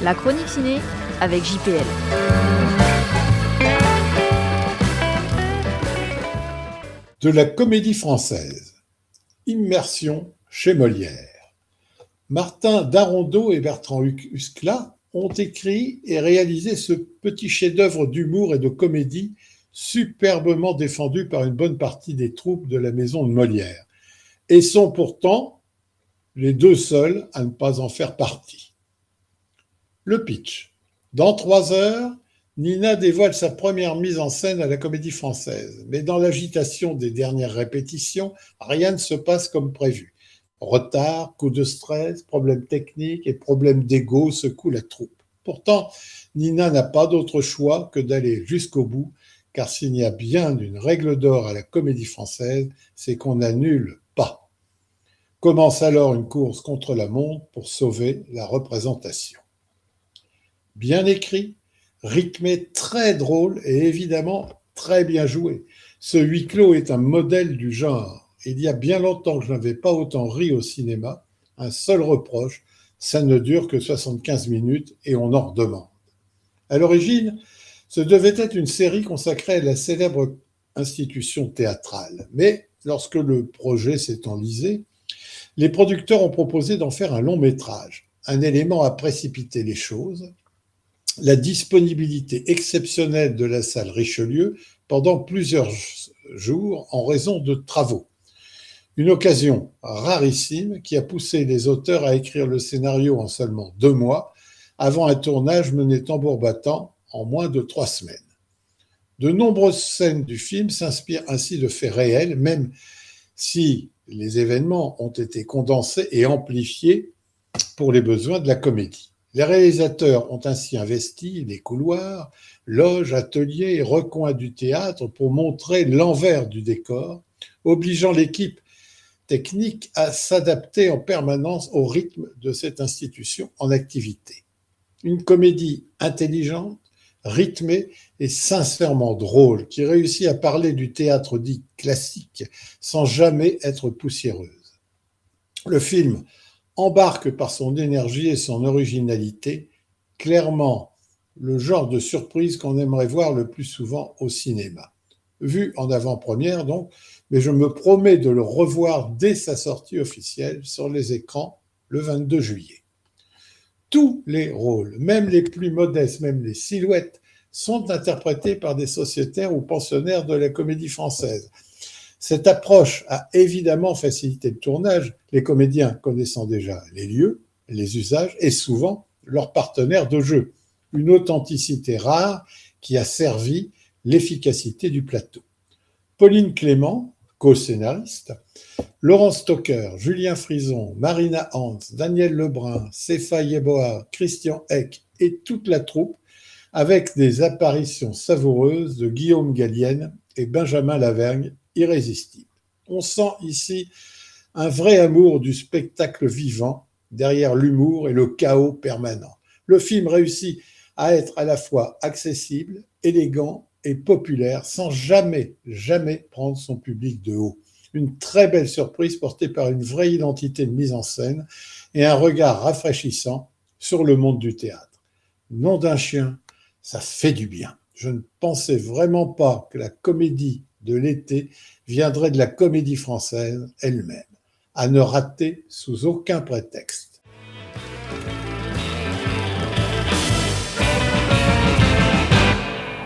La chronique ciné avec JPL. De la comédie française. Immersion chez Molière. Martin Darondeau et Bertrand Huskla ont écrit et réalisé ce petit chef-d'œuvre d'humour et de comédie superbement défendu par une bonne partie des troupes de la maison de Molière, et sont pourtant les deux seuls à ne pas en faire partie. Le pitch. Dans 3 heures, Nina dévoile sa première mise en scène à la Comédie Française, mais dans l'agitation des dernières répétitions, rien ne se passe comme prévu. Retard, coup de stress, problèmes techniques et problèmes d'ego secouent la troupe. Pourtant, Nina n'a pas d'autre choix que d'aller jusqu'au bout, car s'il y a bien une règle d'or à la Comédie Française, c'est qu'on n'annule pas. Commence alors une course contre la montre pour sauver la représentation. Bien écrit, rythmé, très drôle et évidemment très bien joué. Ce huis clos est un modèle du genre. Il y a bien longtemps que je n'avais pas autant ri au cinéma. Un seul reproche, ça ne dure que 75 minutes et on en redemande. À l'origine, ce devait être une série consacrée à la célèbre institution théâtrale. Mais lorsque le projet s'est enlisé, les producteurs ont proposé d'en faire un long métrage. Un élément a précipité les choses: la disponibilité exceptionnelle de la salle Richelieu pendant plusieurs jours en raison de travaux. Une occasion rarissime qui a poussé les auteurs à écrire le scénario en seulement 2 mois, avant un tournage mené tambour battant en moins de 3 semaines. De nombreuses scènes du film s'inspirent ainsi de faits réels, même si les événements ont été condensés et amplifiés pour les besoins de la comédie. Les réalisateurs ont ainsi investi les couloirs, loges, ateliers et recoins du théâtre pour montrer l'envers du décor, obligeant l'équipe technique à s'adapter en permanence au rythme de cette institution en activité. Une comédie intelligente, rythmée et sincèrement drôle qui réussit à parler du théâtre dit classique sans jamais être poussiéreuse. Le film embarque par son énergie et son originalité, clairement le genre de surprise qu'on aimerait voir le plus souvent au cinéma. Vu en avant-première donc, mais je me promets de le revoir dès sa sortie officielle sur les écrans le 22 juillet. Tous les rôles, même les plus modestes, même les silhouettes, sont interprétés par des sociétaires ou pensionnaires de la Comédie Française. Cette approche a évidemment facilité le tournage, les comédiens connaissant déjà les lieux, les usages et souvent leurs partenaires de jeu. Une authenticité rare qui a servi l'efficacité du plateau. Pauline Clément, co-scénariste, Laurent Stocker, Julien Frison, Marina Hans, Daniel Lebrun, Sefa Yeboah, Christian Eck et toute la troupe, avec des apparitions savoureuses de Guillaume Gallienne et Benjamin Lavergne, irrésistible. On sent ici un vrai amour du spectacle vivant derrière l'humour et le chaos permanent. Le film réussit à être à la fois accessible, élégant et populaire sans jamais prendre son public de haut. Une très belle surprise portée par une vraie identité de mise en scène et un regard rafraîchissant sur le monde du théâtre. Nom d'un chien, ça fait du bien. Je ne pensais vraiment pas que la comédie de l'été viendrait de la Comédie Française elle-même, à ne rater sous aucun prétexte.